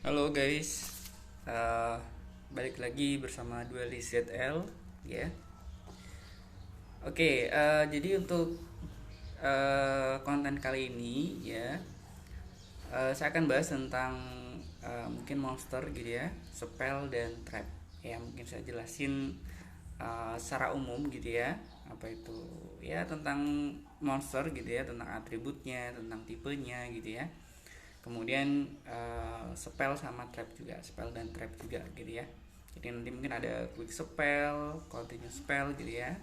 Halo guys, Eh, balik lagi bersama Dualis ZL ya. Oke, jadi untuk konten kali ini ya, saya akan bahas tentang mungkin monster gitu ya, spell dan trap. Ya mungkin saya jelasin secara umum gitu ya, apa itu ya tentang monster gitu ya, tentang atributnya, tentang tipenya gitu ya. Kemudian spell sama trap juga, spell dan trap juga gitu ya. Jadi nanti mungkin ada quick spell, continuous spell gitu ya,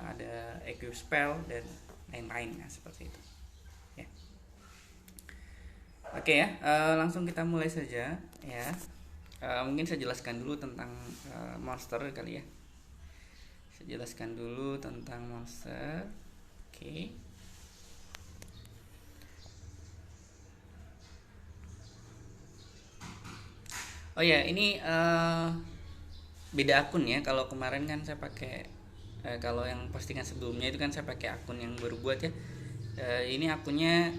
ada equip spell dan lain-lain ya, seperti itu ya. Oke ya, langsung kita mulai saja ya. Mungkin saya jelaskan dulu tentang monster kali ya. Saya jelaskan dulu tentang monster. Oke. Oh ya, ini beda akun ya. Kalau kemarin kan saya pakai kalau yang postingan sebelumnya itu kan saya pakai akun yang baru buat ya. Ini akunnya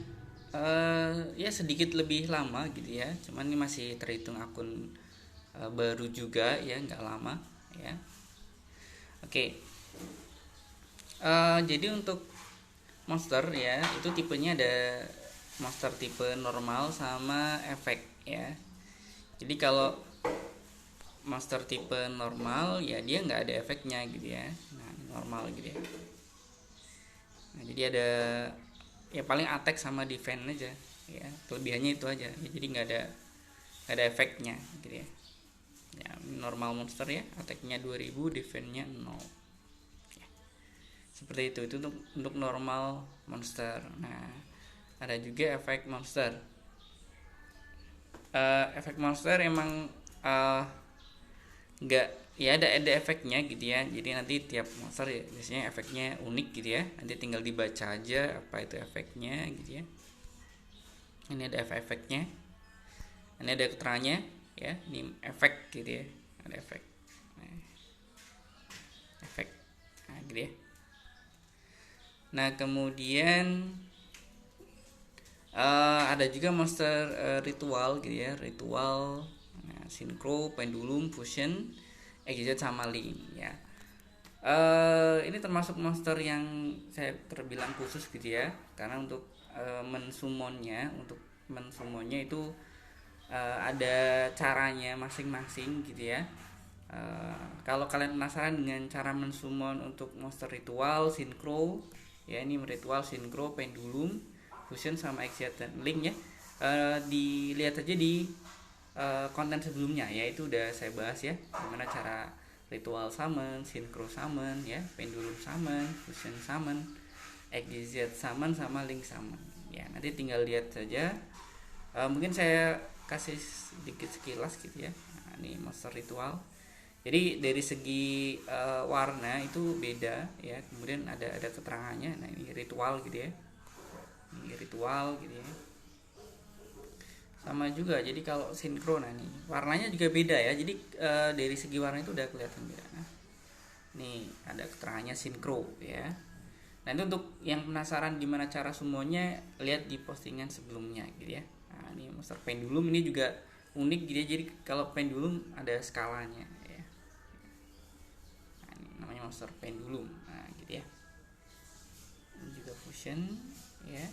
ya sedikit lebih lama gitu ya. Cuman ini masih terhitung akun baru juga ya, nggak lama ya. Oke. Jadi untuk monster ya, itu tipenya ada monster tipe normal sama efek ya. Jadi kalau monster tipe normal ya dia nggak ada efeknya gitu ya. Nah, normal gitu ya. Nah, jadi ada ya paling attack sama defense aja ya. Kelebihannya itu aja. Ya, jadi nggak ada efeknya gitu ya. Ya, normal monster ya, attacknya 2000, defense-nya 0. Ya, seperti itu untuk normal monster. Nah, ada juga efek monster. Efek monster emang uh, nggak ya ada efeknya gitu ya, jadi nanti tiap monster ya biasanya efeknya unik gitu ya, nanti tinggal dibaca aja apa itu efeknya gitu ya. Ini ada efeknya, ini ada keterangannya ya, ini efek gitu ya, ada efek. Nah, efek, nah gitu ya. Nah kemudian ada juga monster ritual gitu ya, ritual. Nah, synchro, pendulum, fusion, exit sama link ya. Ini termasuk monster yang saya terbilang khusus gitu ya, karena untuk mensummonnya itu ada caranya masing-masing gitu ya. Kalau kalian penasaran dengan cara mensummon untuk monster ritual, synchro, ya ini ritual, synchro, pendulum, fusion sama exit dan link ya. Dilihat aja di konten sebelumnya ya, itu udah saya bahas ya, gimana cara ritual summon, synchro summon ya, pendulum summon, fusion summon, exit summon sama link summon. Ya, nanti tinggal lihat saja. Mungkin saya kasih sedikit sekilas gitu ya. Nah, ini monster ritual. Jadi dari segi warna itu beda ya. Kemudian ada keterangannya. Nah, ini ritual gitu ya. Ini ritual gitu ya. Sama juga, jadi kalau sinkron, nah nih warnanya juga beda ya, jadi dari segi warna itu udah kelihatan beda. Nah, nih ada keterangannya sinkro ya. Nah itu untuk yang penasaran gimana cara semuanya, lihat di postingan sebelumnya gitu ya. Nah ini monster pendulum ini juga unik gitu ya, jadi kalau pendulum ada skalanya ya. Nah, ini namanya monster pendulum, nah gitu ya. Ini juga fusion ya.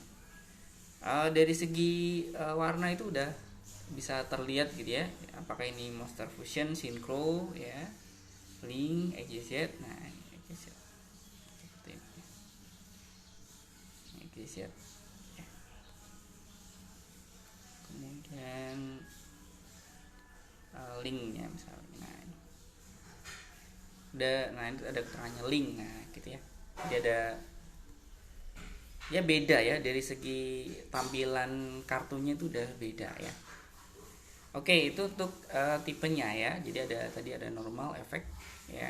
Dari segi warna itu udah bisa terlihat gitu ya, apakah ini monster fusion, synchro ya, link, XYZ. Nah XYZ seperti ini, XYZ ya. Kemudian linknya misalnya, nah ini udah, nah itu ada keterangannya link, nah gitu ya. Jadi ada ya beda ya, dari segi tampilan kartunya itu udah beda ya. Oke, itu untuk tipenya ya. Jadi ada tadi ada normal, efek ya,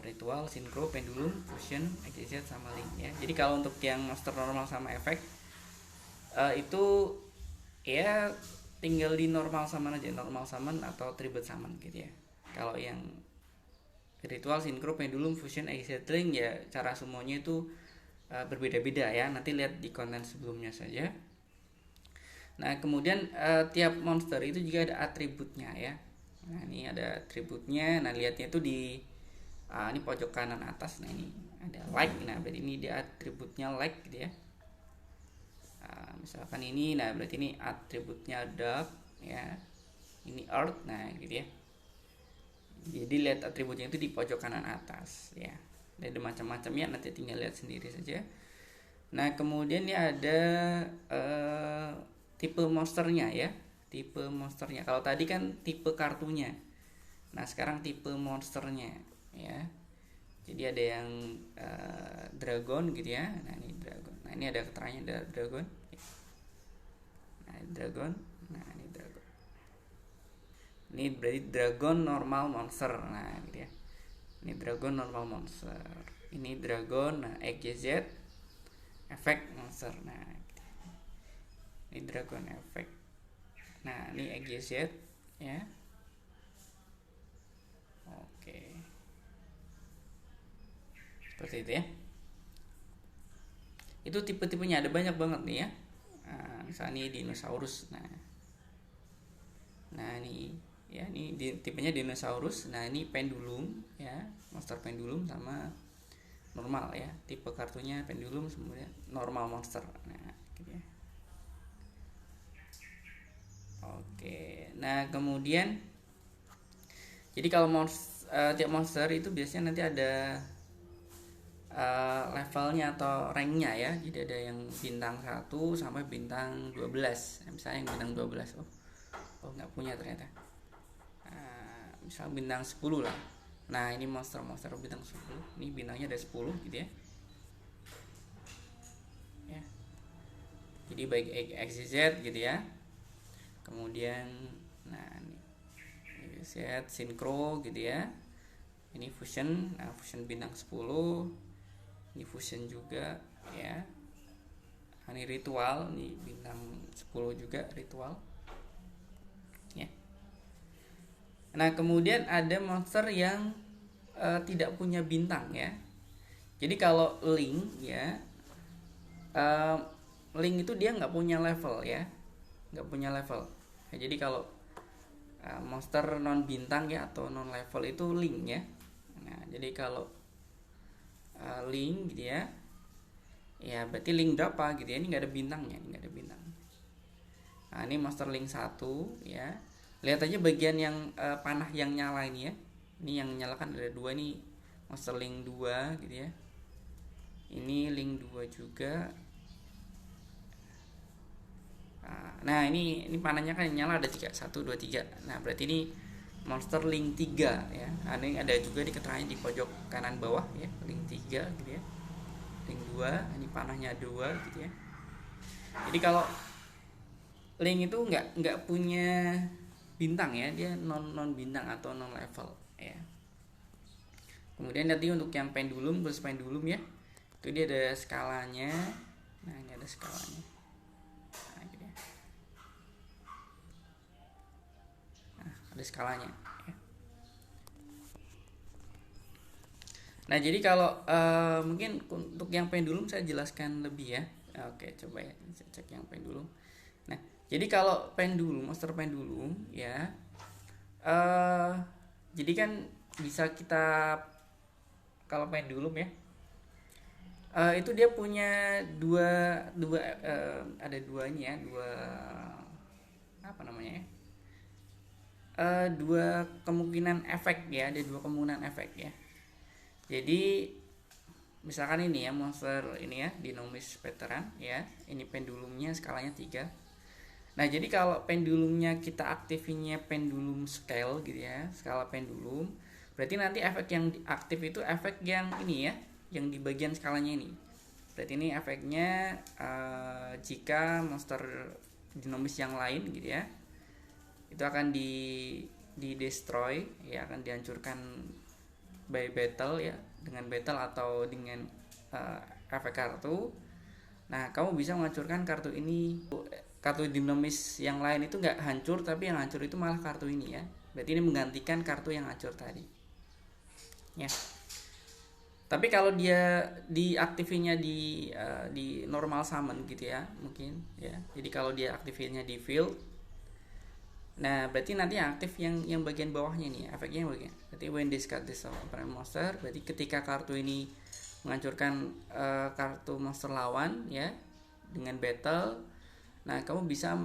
ritual, synchro, pendulum, fusion, exit sama link ya. Jadi kalau untuk yang monster normal sama efek itu ya tinggal di normal summon aja, normal summon atau tribute summon gitu ya. Kalau yang ritual, synchro, pendulum, fusion, exit, link ya cara semuanya itu berbeda-beda ya. Nanti lihat di konten sebelumnya saja. Nah, kemudian tiap monster itu juga ada atributnya ya. Nah, ini ada atributnya. Nah, lihatnya itu di ini pojok kanan atas. Nah, ini ada like. Nah, berarti ini dia atributnya like gitu ya. Misalkan ini, nah berarti ini atributnya dark ya. Ini earth, nah gitu ya. Jadi lihat atributnya itu di pojok kanan atas ya. Ada macam-macam ya, nanti tinggal lihat sendiri saja. Nah, kemudian ya ada tipe monsternya ya. Tipe monsternya. Kalau tadi kan tipe kartunya. Nah, sekarang tipe monsternya ya. Jadi ada yang dragon gitu ya. Nah, ini dragon. Nah, ini ada keterangannya, ada dragon. Nah, dragon. Nah, ini dragon. Ini berarti dragon normal monster. Nah, gitu ya. Ini dragon normal monster. Ini dragon, nah XYZ efek monster. Nah, gitu. Ini dragon efek. Nah, ini XYZ ya. Oke. Seperti itu ya. Itu tipe-tipenya ada banyak banget nih ya. Nah, misalnya ini dinosaurus. Nah ini ya, ini tipenya dinosaurus. Nah, ini pendulum ya, monster pendulum sama normal ya. Tipe kartunya pendulum, kemudian normal monster. Nah, gitu ya. Oke. Nah, kemudian jadi kalau tiap monster itu biasanya nanti ada levelnya atau ranknya ya. Jadi ada yang bintang 1 sampai bintang 12. Nah, misalnya yang bintang 12, oh nggak punya ternyata. Misal bintang 10 lah. Nah, ini monster-monster bintang 10. Ini bintangnya ada 10 gitu ya. Ya. Jadi baik XYZ gitu ya. Kemudian nah ini XYZ Synchro gitu ya. Ini fusion. Nah, fusion bintang 10. Ini fusion juga ya. Ini ritual, ini bintang 10 juga ritual. Ya. Nah, kemudian ada monster yang tidak punya bintang ya. Jadi kalau Link ya, Link itu dia nggak punya level ya, nggak punya level. Nah, jadi kalau monster non bintang ya atau non level itu Link ya. Nah, jadi kalau Link gitu ya, ya berarti Link berapa gitu ya, ini nggak ada bintangnya, ini nggak ada bintang. Nah, ini monster Link 1 ya. Lihat aja bagian yang panah yang nyala ini ya. Ini yang nyalakan ada 2 nih, monster Link 2 gitu ya. Ini Link 2 juga. Nah, ini panahnya kan nyala ada 3, 1 2 3. Nah, berarti ini monster Link 3 ya. Nah, ini ada juga di keterangannya di pojok kanan bawah ya, Link 3 gitu ya. Link 2, ini panahnya 2 gitu ya. Jadi kalau Link itu nggak punya bintang ya, dia non bintang atau non level ya. Kemudian nanti untuk yang pendulum plus pendulum ya, itu dia ada skalanya. Nah, ini ada skalanya. Nah, gitu ya. Nah, ada skalanya ya. Nah, jadi kalau mungkin untuk yang pendulum saya jelaskan lebih ya. Oke, coba ya, saya cek yang pendulum. Nah, jadi kalau pendulum, monster pendulum ya, jadi kan bisa kita, kalau pendulum ya, itu dia punya ada duanya ya, apa namanya ya, dua kemungkinan efek ya, ada 2 kemungkinan efek ya. Jadi misalkan ini ya, monster ini ya, dinamis veteran ya, ini pendulumnya skalanya 3. Nah, jadi kalau pendulumnya kita aktifinnya pendulum scale gitu ya, skala pendulum, berarti nanti efek yang aktif itu efek yang ini ya, yang di bagian skalanya ini. Berarti ini efeknya jika monster dinamis yang lain gitu ya, itu akan di destroy ya, akan dihancurkan by battle ya, dengan battle atau dengan efek kartu. Nah, kamu bisa menghancurkan kartu ini. Kartu dinamis yang lain itu nggak hancur, tapi yang hancur itu malah kartu ini ya. Berarti ini menggantikan kartu yang hancur tadi ya. Tapi kalau dia diaktifinnya di normal summon gitu ya, mungkin ya. Jadi kalau dia aktifinnya di field, nah berarti nanti aktif yang bagian bawahnya nih, efeknya yang bagian. Berarti when discard this opponent monster, berarti ketika kartu ini menghancurkan kartu monster lawan ya dengan battle, nah kamu bisa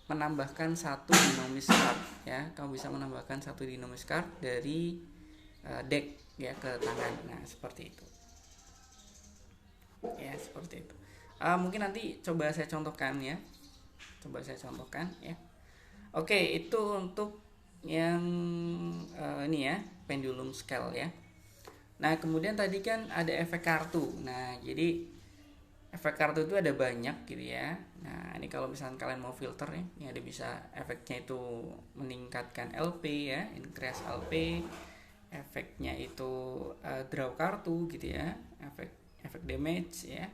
menambahkan satu dinamis card ya, kamu bisa menambahkan satu dinamis card dari deck ya ke tangan. Nah seperti itu ya, seperti itu. Mungkin nanti coba saya contohkan ya, ya. Oke, itu untuk yang ini ya, pendulum scale ya. Nah kemudian tadi kan ada efek kartu. Nah jadi efek kartu itu ada banyak gitu ya. Nah ini kalau misalnya kalian mau filter ya, ini ada bisa efeknya itu meningkatkan LP ya, increase LP. Efeknya itu draw kartu gitu ya, efek damage ya,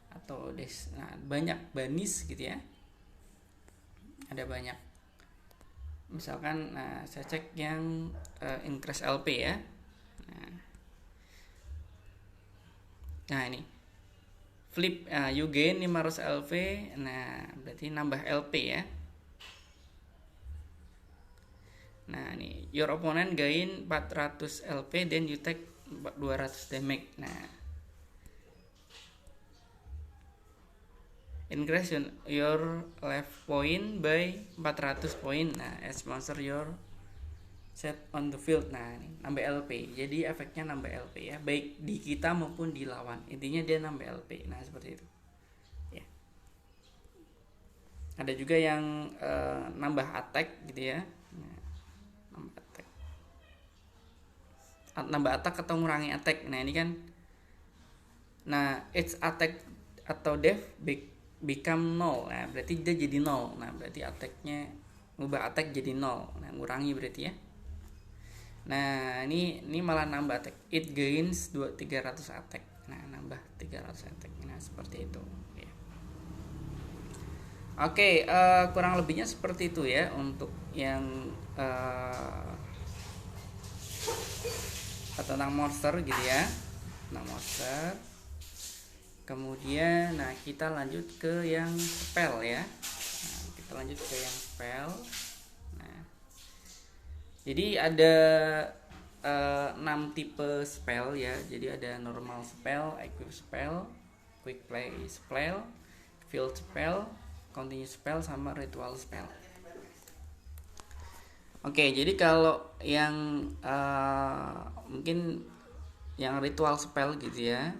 atau nah banyak banis gitu ya, ada banyak. Misalkan saya cek yang increase LP ya. Nah ini flip you gain 500 LP, nah berarti nambah LP ya. Nah ini your opponent gain 400 LP then you take 200 damage. Nah increase your life point by 400 point. Nah as monster your set on the field. Nah ini nambah LP, jadi efeknya nambah LP ya, baik di kita maupun di lawan, intinya dia nambah LP. Nah seperti itu ya. Ada juga yang nambah attack gitu ya. Nambah attack atau ngurangi attack. Nah ini kan, nah its attack atau def become 0. Nah berarti dia jadi 0. Nah berarti attacknya, ngubah attack jadi 0. Nah ngurangi berarti ya. Nah ini malah nambah attack, it gains 300 attack. Nah nambah 300 attack. Nah seperti itu ya. Oke, kurang lebihnya seperti itu ya untuk yang tentang monster gitu ya, tentang monster. Kemudian nah kita lanjut ke yang spell ya. Nah, kita lanjut ke yang spell. Nah jadi ada 6 tipe spell ya. Jadi ada normal spell, equip spell, quick play spell, field spell, continuous spell, sama ritual spell. Oke, jadi kalau yang mungkin yang ritual spell gitu ya.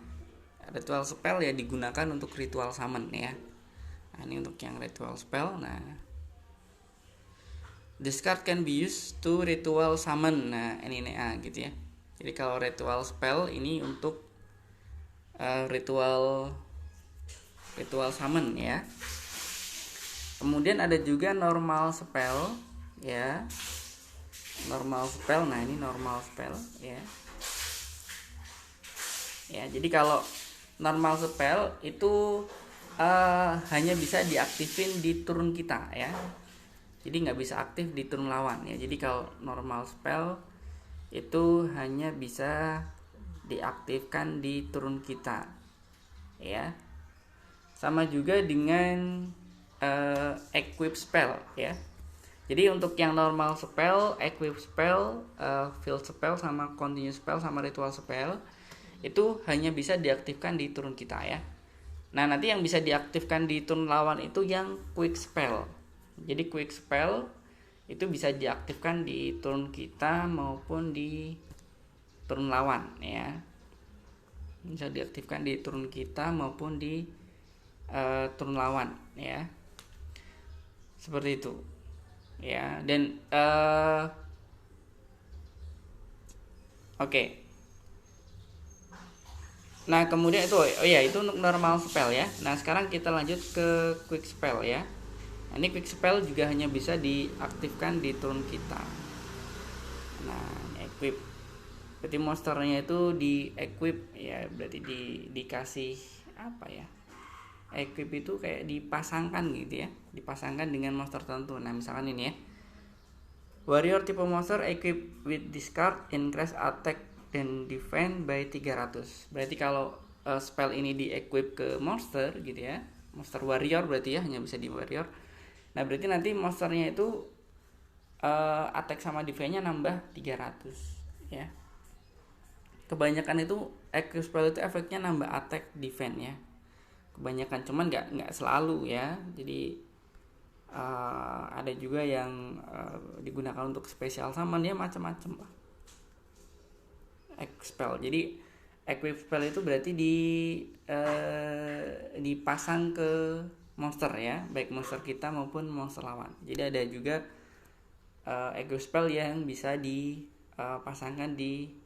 Ritual spell ya digunakan untuk ritual summon ya. Nah, ini untuk yang ritual spell. Nah, this card can be used to ritual summon. Nah, ini gitu ya. Jadi kalau ritual spell ini untuk ritual summon ya. Kemudian ada juga normal spell ya. Normal spell. Nah, ini normal spell ya. Ya, jadi kalau normal spell itu hanya bisa diaktifin di turun kita ya. Jadi nggak bisa aktif di turun lawan ya. Jadi kalau normal spell itu hanya bisa diaktifkan di turun kita ya. Sama juga dengan equip spell ya. Jadi untuk yang normal spell, equip spell, field spell, sama continuous spell, sama ritual spell itu hanya bisa diaktifkan di turun kita ya. Nah nanti yang bisa diaktifkan di turun lawan itu yang quick spell. Jadi quick spell itu bisa diaktifkan di turun kita maupun di turun lawan ya. Bisa diaktifkan di turun kita maupun di turun lawan ya. Seperti itu ya. Dan oke. Nah kemudian itu itu untuk normal spell ya. Nah sekarang kita lanjut ke quick spell ya. Nah, ini quick spell juga hanya bisa diaktifkan di turn kita. Nah equip, berarti monsternya itu di equip ya, berarti dikasih apa ya, equip itu kayak dipasangkan gitu ya, dipasangkan dengan monster tertentu. Nah misalkan ini ya, warrior tipe monster equip with this card increase attack dan defend by 300. Berarti kalau spell ini di equip ke monster gitu ya, monster warrior berarti ya, hanya bisa di warrior. Nah berarti nanti monsternya itu attack sama defense-nya nambah 300 ya. Kebanyakan itu equip spell itu efeknya nambah attack defense ya, kebanyakan, cuman nggak selalu ya. Jadi ada juga yang digunakan untuk special summon ya, macam-macam lah spell. Jadi equip spell itu berarti dipasang ke monster ya, baik monster kita maupun monster lawan. Jadi ada juga equip spell yang bisa dipasangkan di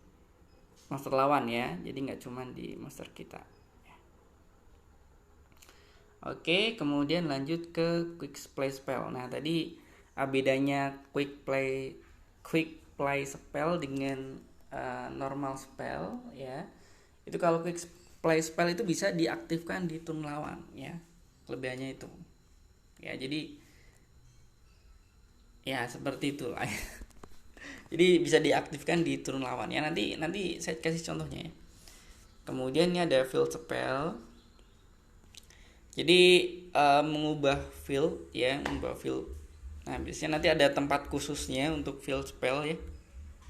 monster lawan ya, jadi nggak cuma di monster kita. Oke, kemudian lanjut ke quick play spell. Nah, tadi bedanya quick play spell dengan normal spell ya. Itu kalau quick play spell itu bisa diaktifkan di turn lawan ya. Kelebihannya itu. Ya, jadi ya seperti itulah ya. Jadi bisa diaktifkan di turn lawan ya. Nanti saya kasih contohnya ya. Kemudian ini ada field spell. Jadi mengubah field ya, mengubah field. Nah biasanya nanti ada tempat khususnya untuk field spell ya.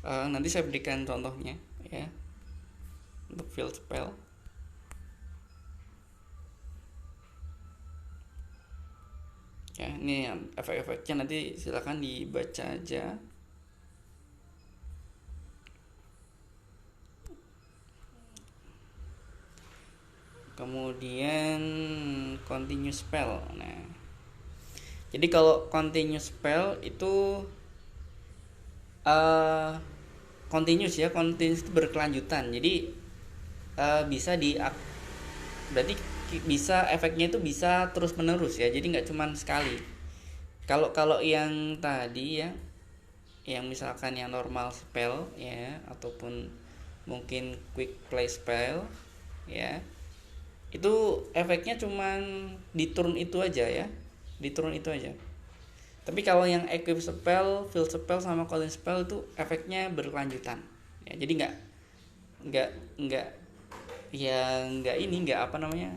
Nanti saya berikan contohnya ya untuk field spell. Ya ini efek-efeknya nanti silakan dibaca aja. Kemudian continuous spell. Nah, jadi kalau continuous spell itu continuous ya, continuous itu berkelanjutan. Jadi bisa berarti bisa efeknya itu bisa terus menerus ya. Jadi nggak cuma sekali. Kalau yang tadi ya, yang misalkan yang normal spell ya, ataupun mungkin quick play spell ya, itu efeknya cuman di turn itu aja ya, di turn itu aja. Tapi kalau yang equip spell, field spell sama calling spell itu efeknya berkelanjutan ya. Jadi nggak apa namanya,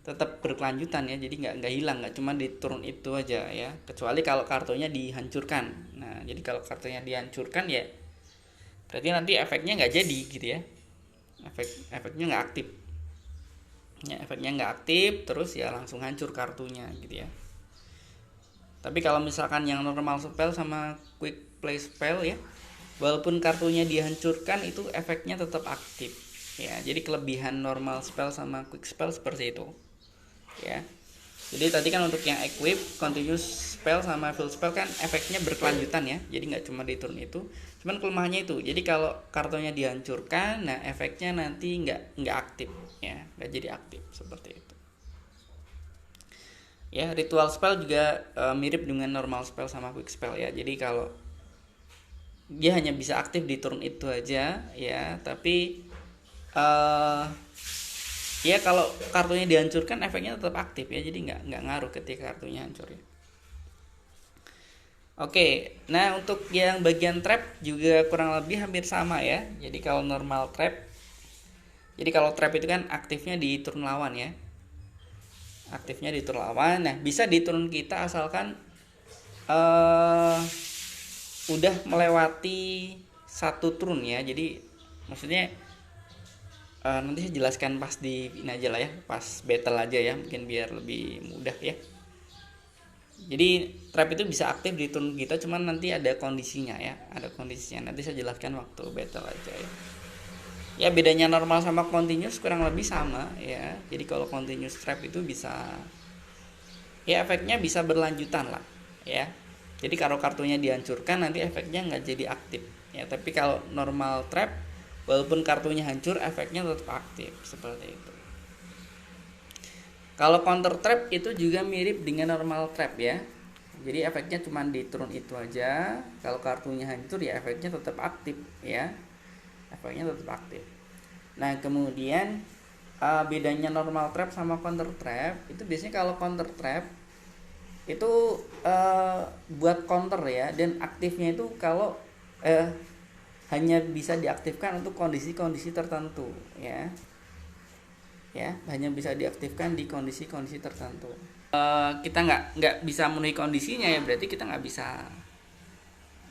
tetap berkelanjutan ya. Jadi nggak hilang, nggak cuma di turn itu aja ya, kecuali kalau kartunya dihancurkan. Nah jadi kalau kartunya dihancurkan ya berarti nanti efeknya nggak jadi gitu ya, efeknya nggak aktif ya, efeknya nggak aktif terus ya langsung hancur kartunya gitu ya. Tapi kalau misalkan yang normal spell sama quick play spell ya, walaupun kartunya dihancurkan itu efeknya tetap aktif ya. Jadi kelebihan normal spell sama quick spell seperti itu ya. Jadi tadi kan untuk yang equip, continuous spell sama field spell kan efeknya berkelanjutan ya, jadi nggak cuma di turn itu. Cuman kelemahannya itu, jadi kalau kartunya dihancurkan, nah efeknya nanti nggak aktif ya, nggak jadi aktif seperti itu. Ya, ritual spell juga mirip dengan normal spell sama quick spell ya. Jadi kalau dia hanya bisa aktif di turn itu aja ya, tapi ya kalau kartunya dihancurkan efeknya tetap aktif ya, jadi nggak ngaruh ketika kartunya hancur ya. Oke, nah untuk yang bagian trap juga kurang lebih hampir sama ya. Jadi kalau normal trap, jadi kalau trap itu kan aktifnya di turn lawan ya, aktifnya di turn lawan. Nah bisa di turn kita asalkan udah melewati satu turn ya. Jadi maksudnya nanti saya jelaskan pas di ini aja lah ya, pas battle aja ya, mungkin biar lebih mudah ya. Jadi trap itu bisa aktif di turn kita, cuman nanti ada kondisinya ya, ada kondisinya. Nanti saya jelaskan waktu battle aja ya. Ya bedanya normal sama continuous kurang lebih sama ya. Jadi kalau continuous trap itu bisa ya efeknya bisa berlanjutan lah ya. Jadi kalau kartunya dihancurkan nanti efeknya nggak jadi aktif ya. Tapi kalau normal trap, walaupun kartunya hancur efeknya tetap aktif seperti itu. Kalau counter trap itu juga mirip dengan normal trap ya. Jadi efeknya cuma di turn itu aja. Kalau kartunya hancur ya efeknya tetap aktif ya. Efeknya tetap aktif. Nah kemudian bedanya normal trap sama counter trap itu biasanya kalau counter trap itu buat counter ya, dan aktifnya itu kalau hanya bisa diaktifkan untuk kondisi-kondisi tertentu, ya. Ya, hanya bisa diaktifkan di kondisi-kondisi tertentu. Kita nggak bisa memenuhi kondisinya, ya berarti kita nggak bisa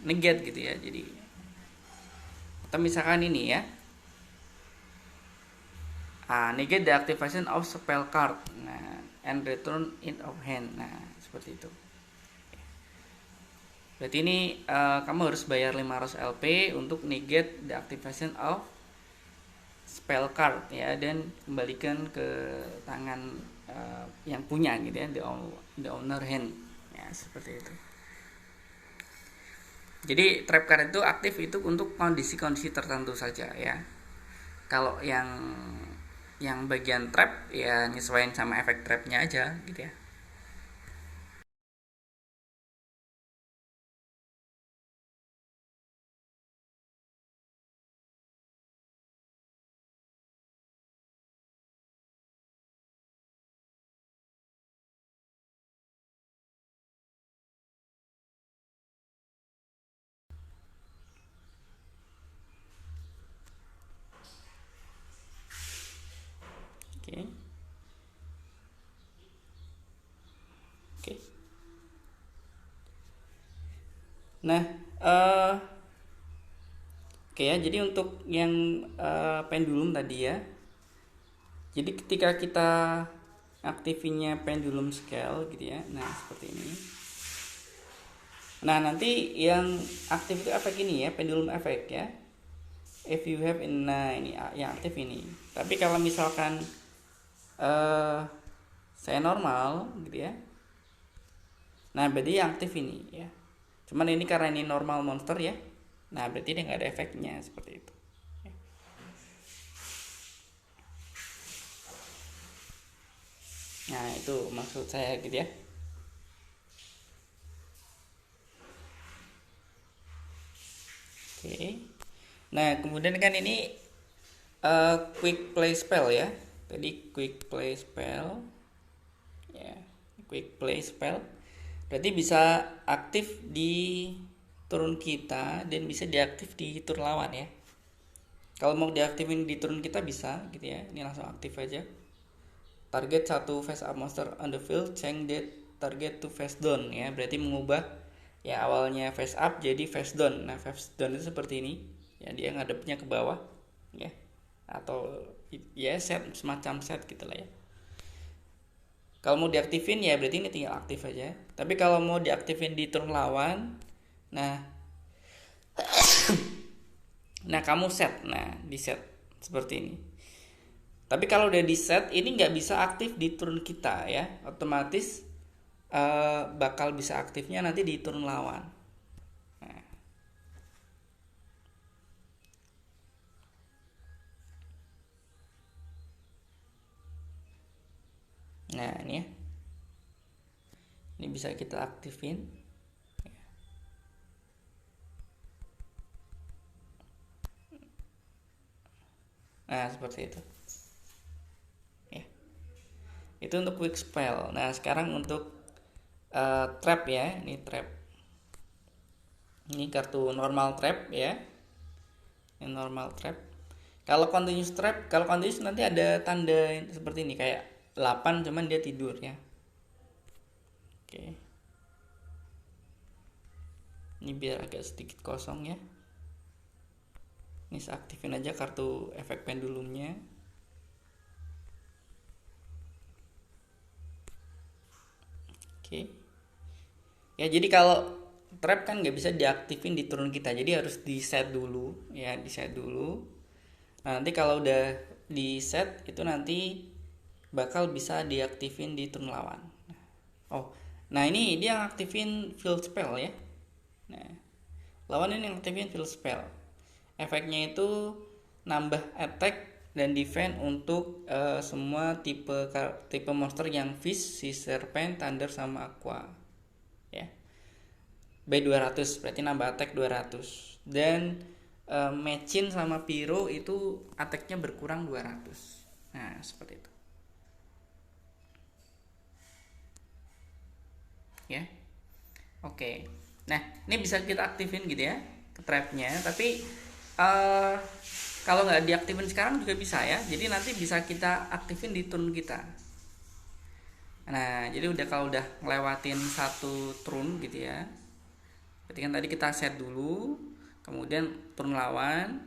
negate gitu ya. Jadi atau misalkan ini ya, negate the activation of spell card, nah, and return it of hand. Nah, seperti itu. Berarti ini kamu harus bayar 500 LP untuk negate the activation of spell card ya, dan kembalikan ke tangan yang punya gitu ya, the owner hand ya, seperti itu. Jadi trap card itu aktif itu untuk kondisi-kondisi tertentu saja ya. Kalau yang bagian trap ya nyesuaiin sama efek trapnya aja gitu ya. Oke. Oke. Nah, oke ya. Jadi untuk yang pendulum tadi ya. Jadi ketika kita aktifinnya pendulum scale gitu ya. Nah, seperti ini. Nah, nanti yang aktif itu efek ini ya, pendulum efek ya. If you have in, nah ini yang aktif ini. Tapi kalau misalkan saya normal gitu ya. Nah, berarti yang aktif ini ya. Cuman ini karena ini normal monster ya. Nah, berarti dia nggak ada efeknya seperti itu. Nah, itu maksud saya gitu ya. Oke. Nah, kemudian kan ini quick play spell ya. Tadi quick play spell. Ya, quick play spell. Berarti bisa aktif di turun kita dan bisa diaktif di turun lawan ya. Kalau mau diaktifin di turun kita bisa gitu ya. Ini langsung aktif aja. Target satu face up monster on the field, change that target to face down ya. Berarti mengubah ya awalnya face up jadi face down. Nah, face down itu seperti ini. Ya, dia ngadepnya ke bawah ya. Atau ya set semacam set gitu lah ya. Kalau mau diaktifin ya berarti ini tinggal aktif aja. Tapi kalau mau diaktifin di turn lawan, nah nah kamu set, nah di set seperti ini. Tapi kalau udah di set ini nggak bisa aktif di turun kita ya, otomatis bakal bisa aktifnya nanti di turun lawan. Nah ini ya, ini bisa kita aktifin. Nah seperti itu. Ya, itu untuk quick spell. Nah sekarang untuk trap ya, ini trap. Ini kartu normal trap ya. Ini normal trap. Kalau continuous nanti ada tanda seperti ini kayak 8 cuman dia tidur ya. Oke. Ini biar agak sedikit kosong ya. Ini saya aktifin aja kartu efek pendulumnya. Oke. Ya jadi kalau trap kan nggak bisa diaktifin di turun kita, jadi harus di set dulu ya, di set dulu. Nah, nanti kalau udah di set itu nanti bakal bisa diaktifin di turun lawan. Oh, nah ini dia yang aktifin field spell ya. Nah, lawan ini yang aktifin field spell. Efeknya itu nambah attack dan defense untuk semua tipe monster yang fish, sea serpent, thunder sama aqua. Ya. By 200 berarti nambah attack 200. Dan matchin sama Pyro itu attacknya berkurang 200. Nah, seperti itu. Ya. Oke. Nah, ini bisa kita aktifin gitu ya, trapnya. Tapi eh kalau nggak diaktifin sekarang juga bisa ya. Jadi nanti bisa kita aktifin di turun kita. Nah, jadi kalau udah ngelewatin satu turun gitu ya. Berarti kan tadi kita set dulu, kemudian turun lawan.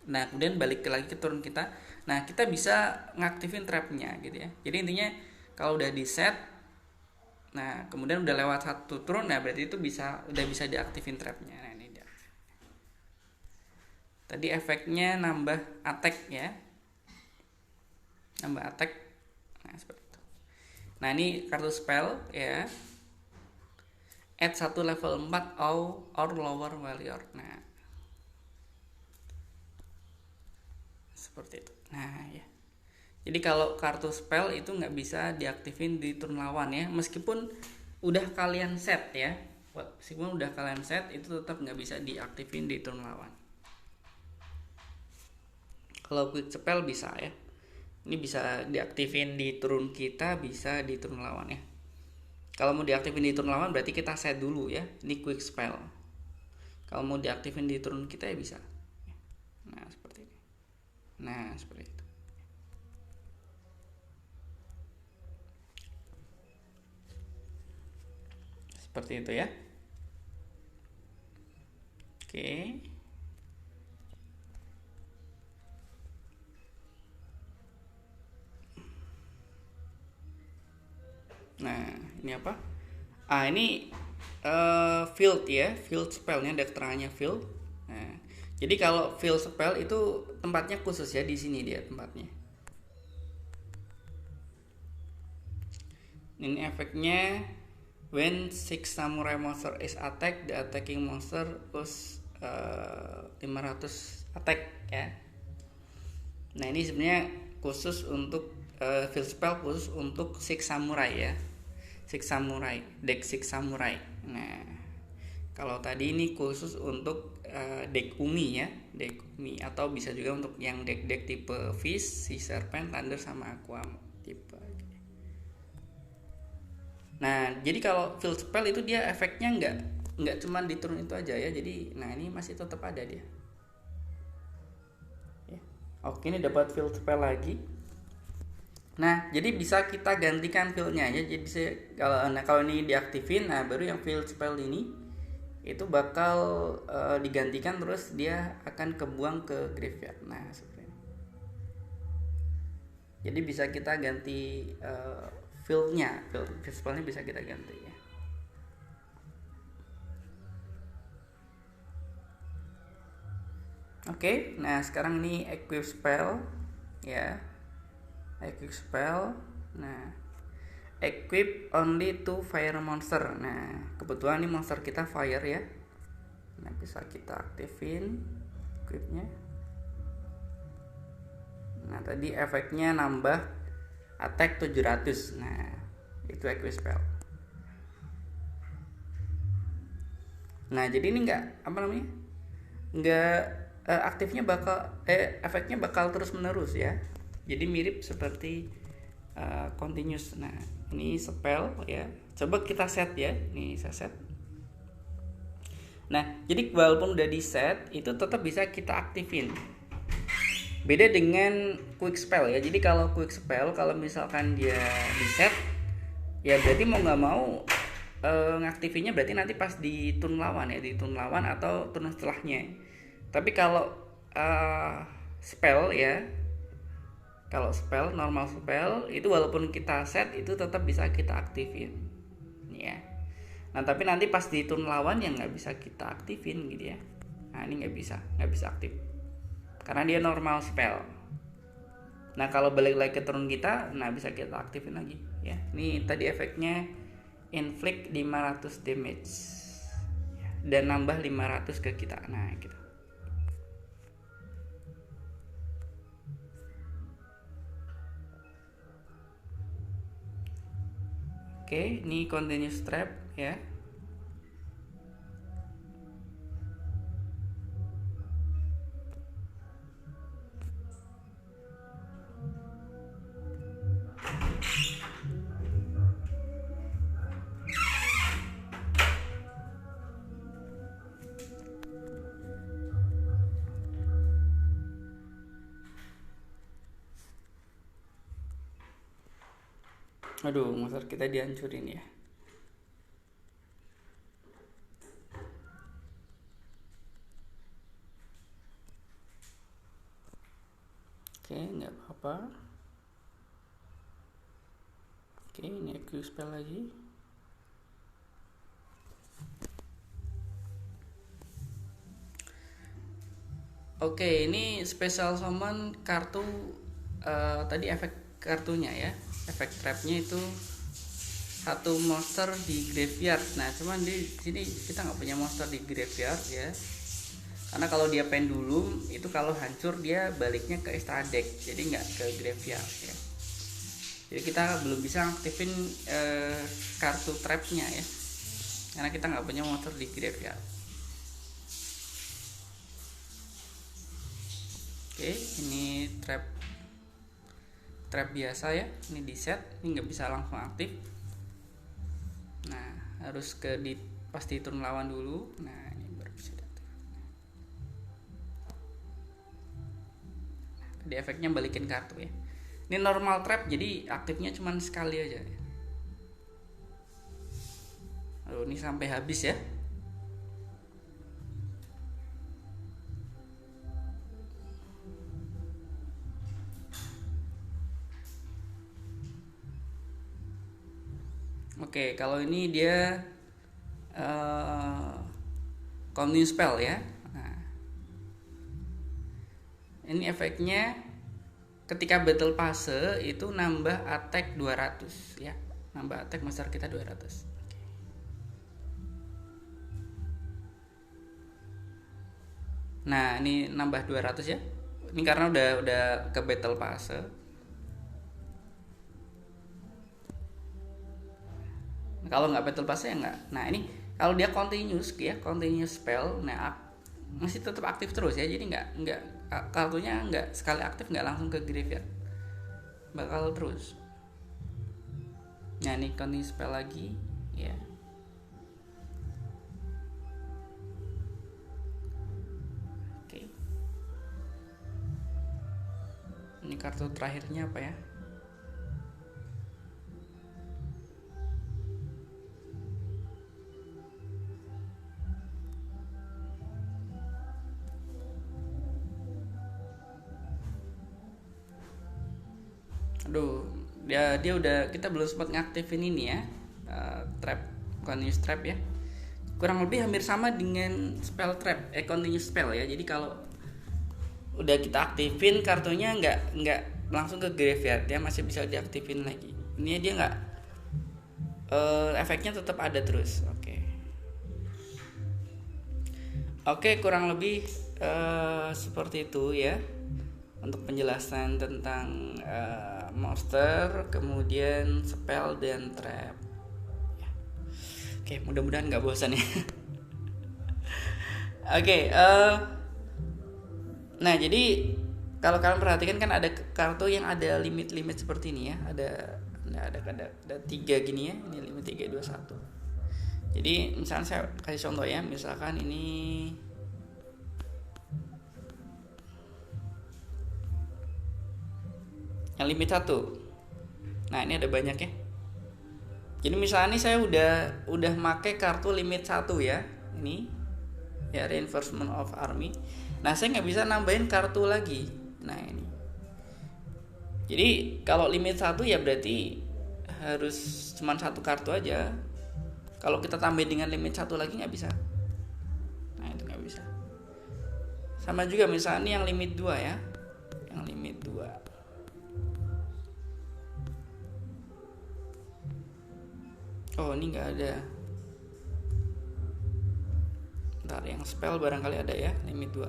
Nah, kemudian balik lagi ke turun kita. Nah, kita bisa ngaktifin trapnya gitu ya. Jadi intinya kalau udah di set, nah kemudian udah lewat satu turun, nah berarti itu udah bisa diaktifin trapnya. Nah, ini dia. Tadi efeknya nambah attack ya, nambah attack. Nah seperti itu. Nah ini kartu spell ya, add 1 level 4 or lower warrior. Nah seperti itu. Nah ya, jadi kalau kartu spell itu nggak bisa diaktifin di turn lawan ya, meskipun udah kalian set ya, meskipun udah kalian set itu tetap nggak bisa diaktifin di turn lawan. Kalau quick spell bisa ya, ini bisa diaktifin di turun kita, bisa di turun lawan ya. Kalau mau diaktifin di turun lawan berarti kita set dulu ya, ini quick spell. Kalau mau diaktifin di turun kita ya bisa. Nah seperti ini. Nah seperti itu. Seperti itu ya. Oke. Nah ini apa? Ini field ya, field spellnya ada keterangannya field. Nah, jadi kalau field spell itu tempatnya khusus ya, di sini dia tempatnya. Ini efeknya when 6 samurai monster is attacked, the attacking monster plus 500 attack ya. Nah ini sebenarnya khusus untuk field spell khusus untuk 6 samurai ya. 6 samurai, deck 6 samurai. Nah, kalau tadi ini khusus untuk deck Umi ya, deck Umi, atau bisa juga untuk yang deck-deck tipe Fish, Sea Serpent, Thunder sama Aqua tipe. Nah, jadi kalau field spell itu dia efeknya nggak cuma di turun itu aja ya. Jadi, nah ini masih tetap ada dia. Ya. Oke, ini dapat field spell lagi. Nah, jadi bisa kita gantikan fieldnya ya. Jadi kalau ini diaktifin, nah baru yang field spell ini itu bakal digantikan, terus dia akan kebuang ke graveyard. Nah, seperti ini. Jadi bisa kita ganti fieldnya, field spellnya bisa kita ganti ya. Oke, nah sekarang ini equip spell ya. Equip spell. Nah, equip only to fire monster. Nah, kebetulan ini monster kita fire ya. Nah, bisa kita aktifin equipnya. Nah, tadi efeknya nambah attack 700. Nah, itu equip spell. Nah, jadi ini enggak aktifnya efeknya bakal terus menerus ya. Jadi mirip seperti continuous. Nah ini spell ya, coba kita set ya, nih saya set. Nah jadi walaupun udah di set itu tetap bisa kita aktifin, beda dengan quick spell ya. Jadi kalau quick spell kalau misalkan dia di set ya berarti mau nggak mau ngaktifinnya berarti nanti pas di turn lawan ya, di turn lawan atau turn setelahnya. Tapi kalau spell ya, kalau spell, normal spell itu walaupun kita set itu tetap bisa kita aktifin ya. Nah tapi nanti pas di turn lawan yang nggak bisa kita aktifin gitu ya. Nah ini nggak bisa aktif karena dia normal spell. Nah kalau balik lagi ke turn kita, nah bisa kita aktifin lagi ya. Ini tadi efeknya inflict 500 damage dan nambah 500 ke kita. Nah gitu. Oke, ini continuous trap ya. Aduh, monster kita dihancurin ya. Oke, nggak apa-apa. Oke, ini aku spell lagi. Oke, ini special summon kartu tadi efek kartunya ya. Efek trapnya itu satu monster di graveyard. Nah, cuman di sini kita nggak punya monster di graveyard ya. Karena kalau dia pendulum itu kalau hancur dia baliknya ke extra deck, jadi nggak ke graveyard ya. Jadi kita belum bisa aktifin kartu trapnya ya, karena kita nggak punya monster di graveyard. Oke, ini trap biasa ya, ini di set, ini nggak bisa langsung aktif. Nah, harus pasti turun lawan dulu. Nah, ini baru bisa diaktif. Di efeknya balikin kartu ya. Ini normal trap, jadi aktifnya cuma sekali aja ya. Aduh, ini sampai habis ya. Oke, kalau ini dia continue spell ya. Nah, ini efeknya ketika battle fase itu nambah attack 200 ya. Nambah attack monster kita 200. Nah, ini nambah 200 ya. Ini karena udah ke battle fase. Kalau nggak battle pass ya nggak. Nah, ini kalau dia continuous ya, continuous spell, nah masih tetap aktif terus ya. Jadi nggak kartunya nggak sekali aktif nggak langsung ke graveyard, bakal terus. Nah, ini continuous spell lagi ya. Oke, ini kartu terakhirnya apa ya? Aduh, dia udah, kita belum sempat ngaktifin ini ya, trap, continuous trap ya. Kurang lebih hampir sama dengan spell trap, continuous spell ya. Jadi kalau udah kita aktifin kartunya nggak langsung ke graveyard ya, masih bisa diaktifin lagi. Ini dia nggak, efeknya tetap ada terus. Oke, kurang lebih seperti itu ya untuk penjelasan tentang monster, kemudian spell dan trap ya. Oke, mudah-mudahan nggak bosan ya. Oke, nah jadi kalau kalian perhatikan kan ada kartu yang ada limit seperti ini ya, ada 3 gini ya, ini limit 3, 2, 1. Jadi misalnya saya kasih contoh ya, misalkan ini yang limit 1. Nah, ini ada banyak ya. Jadi misalnya ini saya udah make kartu limit 1 ya. Ini ya, reinforcement of army. Nah, saya nggak bisa nambahin kartu lagi. Nah, ini. Jadi kalau limit 1 ya berarti harus cuma 1 kartu aja. Kalau kita tambahin dengan limit 1 lagi nggak bisa. Nah, itu nggak bisa. Sama juga misalnya ini yang limit 2 ya. Yang limit 2. Oh, ini nggak ada. Ntar yang spell barangkali ada ya, limit 2.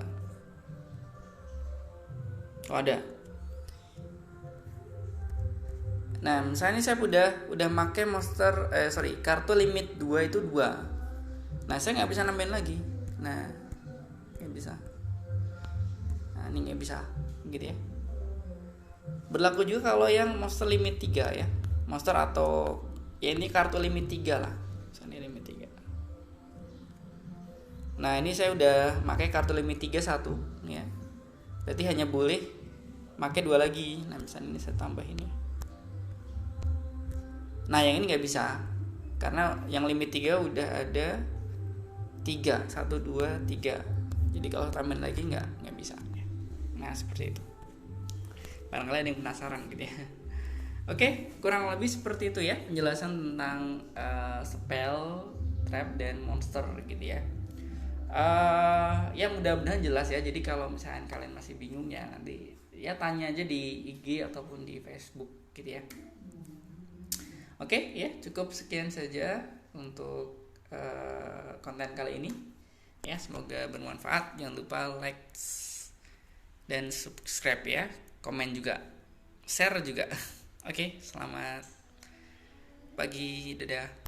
Oh, ada. Nah, misalnya ini saya udah make monster kartu limit 2 itu 2. Nah, saya nggak bisa nambahin lagi. Nah, nggak bisa. Nah, ini nggak bisa gitu ya. Berlaku juga kalau yang monster limit 3 ya. Monster atau ya ini kartu limit 3 lah. Misalnya limit 3. Nah, ini saya udah pakai kartu limit 3 1 ya. Berarti hanya boleh pakai 2 lagi. Nah, misalnya ini saya tambah ini. Nah yang ini nggak bisa, karena yang limit 3 udah ada 3, 1, 2, 3. Jadi kalau tambahin lagi nggak bisa. Nah seperti itu. Barangkali ada yang penasaran gitu ya. Oke, kurang lebih seperti itu ya penjelasan tentang spell, trap, dan monster gitu ya. Ya mudah-mudahan jelas ya. Jadi kalau misalnya kalian masih bingung ya nanti ya tanya aja di IG ataupun di Facebook gitu ya. Oke ya, cukup sekian saja untuk konten kali ini. Ya, semoga bermanfaat. Jangan lupa like dan subscribe ya. Komen juga, share juga. Oke, selamat pagi, dadah.